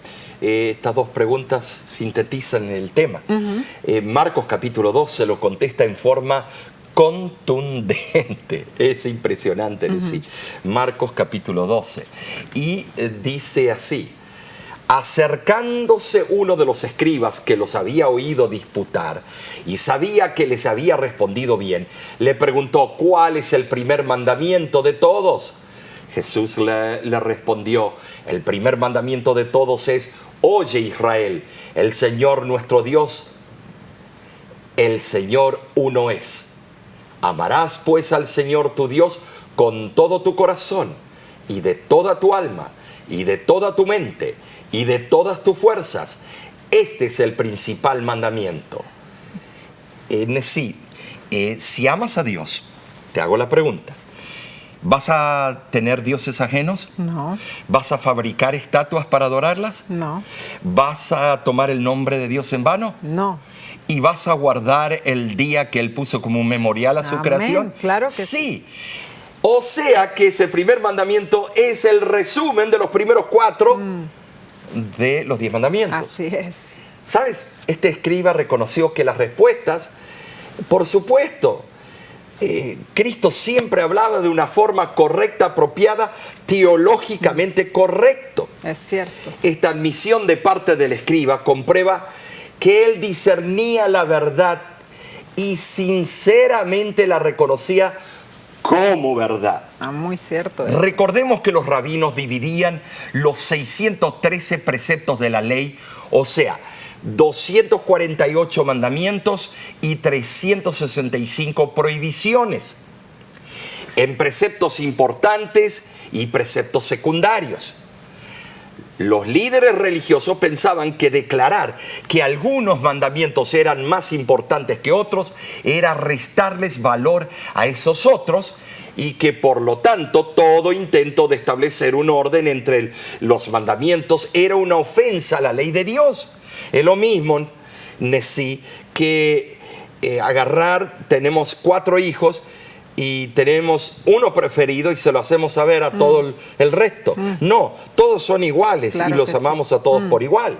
Estas dos preguntas sintetizan el tema. Marcos capítulo 12 lo contesta en forma contundente. Es impresionante, sí. Marcos capítulo 12. Y dice así: acercándose uno de los escribas que los había oído disputar y sabía que les había respondido bien, le preguntó: ¿cuál es el primer mandamiento de todos? Jesús le respondió: el primer mandamiento de todos es: oye, Israel, el Señor nuestro Dios, el Señor uno es. Amarás pues al Señor tu Dios con todo tu corazón y de toda tu alma y de toda tu mente y de todas tus fuerzas. Este es el principal mandamiento. Si amas a Dios, te hago la pregunta: ¿vas a tener dioses ajenos? No. ¿Vas a fabricar estatuas para adorarlas? No. ¿Vas a tomar el nombre de Dios en vano? No. ¿Y vas a guardar el día que Él puso como un memorial a su creación? Claro que sí. O sea que ese primer mandamiento es el resumen de los primeros 4 de los 10 mandamientos. Así es. ¿Sabes? Este escriba reconoció que las respuestas, por supuesto, Cristo siempre hablaba de una forma correcta, apropiada, teológicamente correcto. Es cierto. Esta admisión de parte del escriba comprueba que él discernía la verdad y sinceramente la reconocía como verdad. Muy cierto. Eso. Recordemos que los rabinos dividían los 613 preceptos de la ley, o sea, 248 mandamientos y 365 prohibiciones, en preceptos importantes y preceptos secundarios. Los líderes religiosos pensaban que declarar que algunos mandamientos eran más importantes que otros era restarles valor a esos otros, y que por lo tanto todo intento de establecer un orden entre los mandamientos era una ofensa a la ley de Dios. Es lo mismo, sí, que tenemos 4 hijos y tenemos uno preferido y se lo hacemos saber a todo el resto. No, todos son iguales, claro, y los amamos a todos por igual.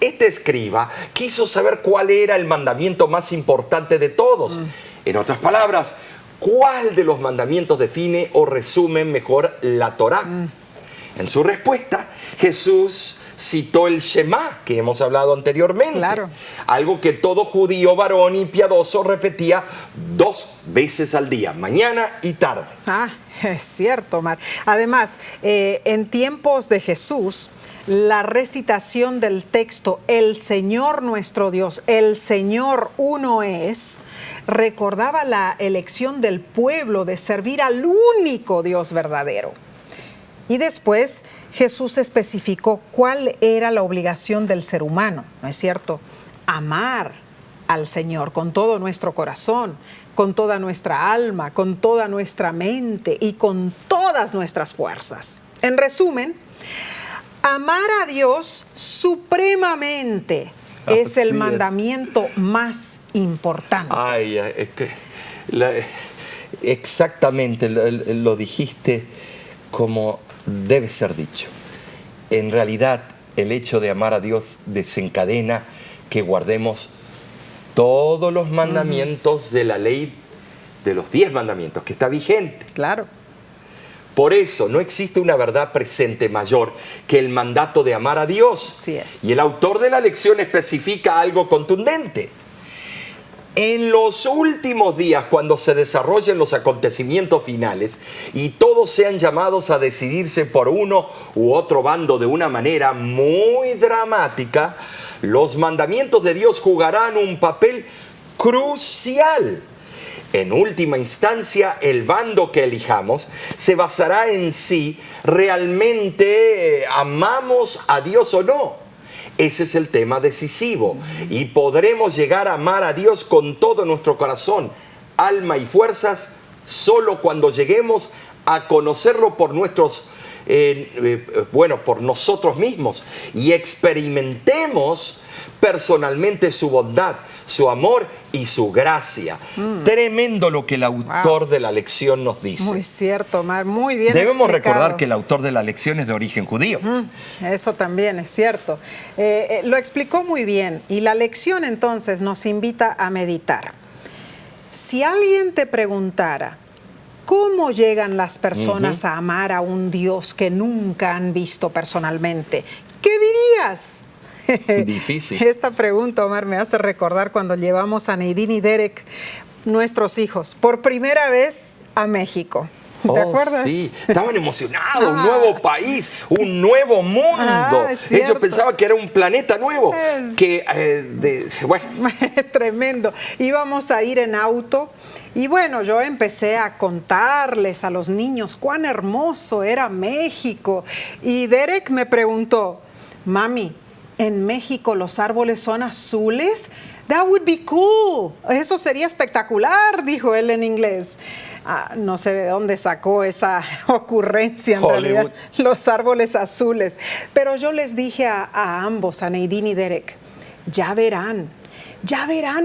Este escriba quiso saber cuál era el mandamiento más importante de todos. En otras palabras, ¿cuál de los mandamientos define o resume mejor la Torá? En su respuesta, Jesús citó el Shema, que hemos hablado anteriormente. Claro. Algo que todo judío varón y piadoso repetía 2 veces al día, mañana y tarde. Es cierto, Omar. Además, en tiempos de Jesús, la recitación del texto "El Señor nuestro Dios, el Señor uno es", recordaba la elección del pueblo de servir al único Dios verdadero. Y después Jesús especificó cuál era la obligación del ser humano, ¿no es cierto? Amar al Señor con todo nuestro corazón, con toda nuestra alma, con toda nuestra mente y con todas nuestras fuerzas. En resumen, amar a Dios supremamente es el mandamiento más importante. Exactamente, lo dijiste como debe ser dicho. En realidad, el hecho de amar a Dios desencadena que guardemos todos los mandamientos de la ley de los 10 mandamientos, que está vigente. Claro. Por eso no existe una verdad presente mayor que el mandato de amar a Dios. Así es. Y el autor de la lección especifica algo contundente. En los últimos días, cuando se desarrollen los acontecimientos finales y todos sean llamados a decidirse por uno u otro bando de una manera muy dramática, los mandamientos de Dios jugarán un papel crucial. En última instancia, el bando que elijamos se basará en si realmente amamos a Dios o no. Ese es el tema decisivo. Y podremos llegar a amar a Dios con todo nuestro corazón, alma y fuerzas solo cuando lleguemos a conocerlo por por nosotros mismos y experimentemos personalmente su bondad, su amor y su gracia. Tremendo lo que el autor de la lección nos dice. Muy cierto, Omar, muy bien Debemos explicado. recordar que el autor de la lección es de origen judío. Eso también es cierto. Lo explicó muy bien y la lección entonces nos invita a meditar. Si alguien te preguntara, ¿cómo llegan las personas a amar a un Dios que nunca han visto personalmente? ¿Qué dirías? Difícil. Esta pregunta, Omar, me hace recordar cuando llevamos a Nadine y Derek, nuestros hijos, por primera vez a México. ¿Te acuerdas? Sí, estaban emocionados, un nuevo país, un nuevo mundo. Es Ellos cierto. pensaban que era un planeta nuevo. Bueno. Tremendo. Íbamos a ir en auto y bueno, yo empecé a contarles a los niños cuán hermoso era México. Y Derek me preguntó, mami, ¿en México los árboles son azules? That would be cool. Eso sería espectacular, dijo él en inglés. No sé de dónde sacó esa ocurrencia en realidad, los árboles azules. Pero yo les dije a ambos, a Nadine y Derek, ya verán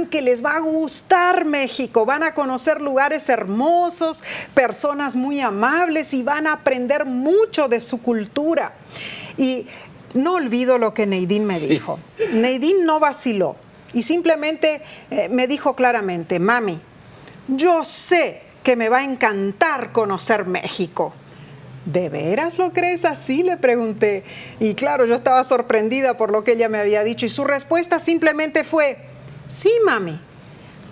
que les va a gustar México, van a conocer lugares hermosos, personas muy amables y van a aprender mucho de su cultura. Y no olvido lo que Nadine me dijo. Nadine no vaciló y simplemente me dijo claramente, mami, yo sé que me va a encantar conocer México. ¿De veras lo crees así?, le pregunté. Y claro, yo estaba sorprendida por lo que ella me había dicho y su respuesta simplemente fue, sí, mami,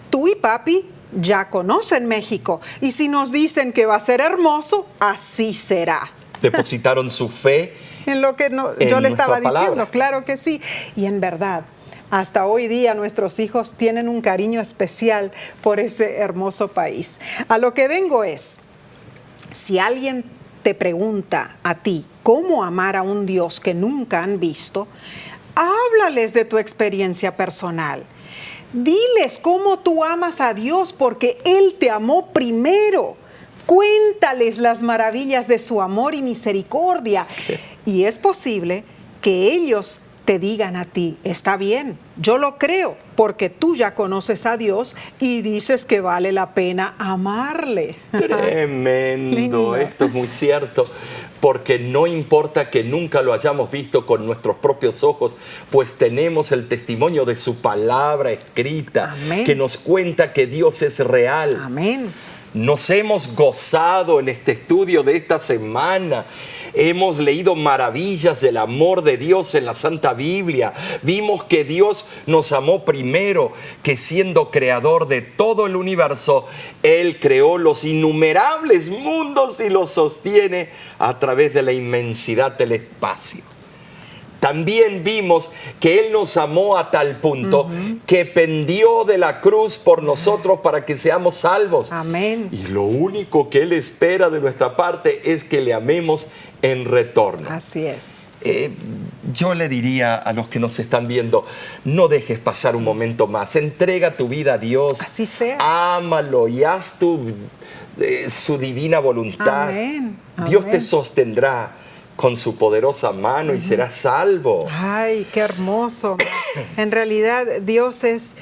tú y papi ya conocen México y si nos dicen que va a ser hermoso, así será. Depositaron su fe en lo que yo le estaba diciendo, claro que sí. Y en verdad, hasta hoy día nuestros hijos tienen un cariño especial por ese hermoso país. A lo que vengo es, si alguien te pregunta a ti cómo amar a un Dios que nunca han visto, háblales de tu experiencia personal. Diles cómo tú amas a Dios porque Él te amó primero. Cuéntales las maravillas de su amor y misericordia. Y es posible que ellos te digan a ti, está bien, yo lo creo, porque tú ya conoces a Dios y dices que vale la pena amarle. Tremendo, esto es muy cierto, porque no importa que nunca lo hayamos visto con nuestros propios ojos, pues tenemos el testimonio de su palabra escrita, amén, que nos cuenta que Dios es real. Amén. Nos hemos gozado en este estudio de esta semana. Hemos leído maravillas del amor de Dios en la Santa Biblia. Vimos que Dios nos amó primero, que siendo creador de todo el universo, Él creó los innumerables mundos y los sostiene a través de la inmensidad del espacio. También vimos que Él nos amó a tal punto que pendió de la cruz por nosotros para que seamos salvos. Amén. Y lo único que Él espera de nuestra parte es que le amemos en retorno. Así es. Yo le diría a los que nos están viendo, no dejes pasar un momento más. Entrega tu vida a Dios. Así sea. Ámalo y haz su divina voluntad. Amén. Dios te sostendrá con su poderosa mano y serás salvo. Ay, qué hermoso. En realidad, Dios es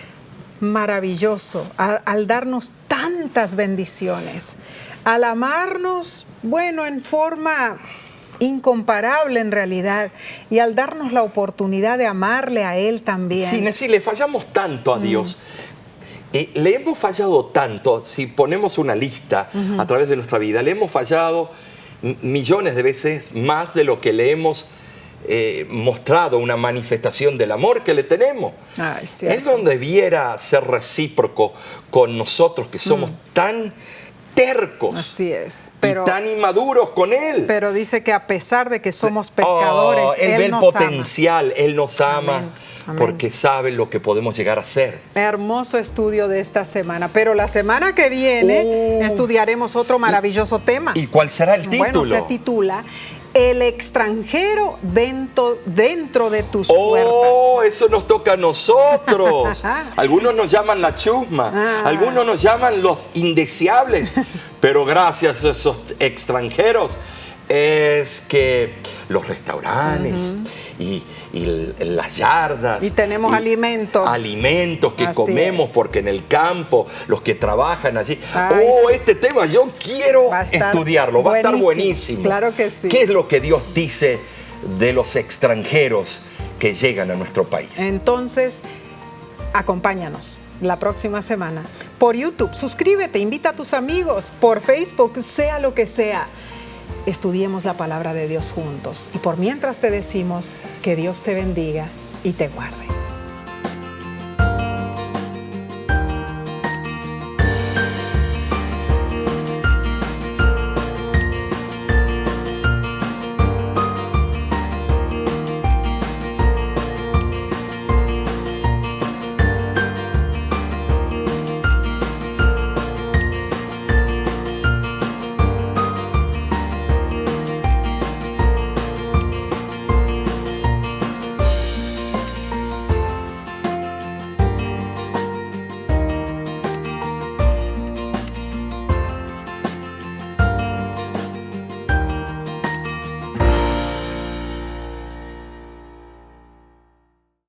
maravilloso al darnos tantas bendiciones, al amarnos, bueno, en forma incomparable en realidad, y al darnos la oportunidad de amarle a Él también. Sí, Nessie, le fallamos tanto a Dios. Le hemos fallado tanto, si ponemos una lista a través de nuestra vida, le hemos fallado millones de veces más de lo que le hemos mostrado una manifestación del amor que le tenemos. Él no debiera ser recíproco con nosotros que somos tan tercos. Así es, y tan inmaduros con Él. Pero dice que a pesar de que somos pecadores, Él ve el nos potencial, ama. Él nos ama. Amén. Amén. Porque sabe lo que podemos llegar a ser. Hermoso estudio de esta semana. Pero la semana que viene estudiaremos otro maravilloso tema. ¿Y cuál será el título? Bueno, se titula El extranjero dentro de tus puertas. ¡Oh! Eso nos toca a nosotros. Algunos nos llaman la chusma, algunos nos llaman los indeseables. Pero gracias a esos extranjeros, es que los restaurantes y las yardas. Y tenemos alimentos. Alimentos que Así comemos es. porque en el campo, los que trabajan allí. Ay, sí. Este tema yo quiero Va a estar estudiarlo, va a estar buenísimo. buenísimo. Claro que sí. ¿Qué es lo que Dios dice de los extranjeros que llegan a nuestro país? Entonces, acompáñanos la próxima semana por YouTube. Suscríbete, invita a tus amigos, por Facebook, sea lo que sea. Estudiemos la palabra de Dios juntos. Y por mientras te decimos que Dios te bendiga y te guarde.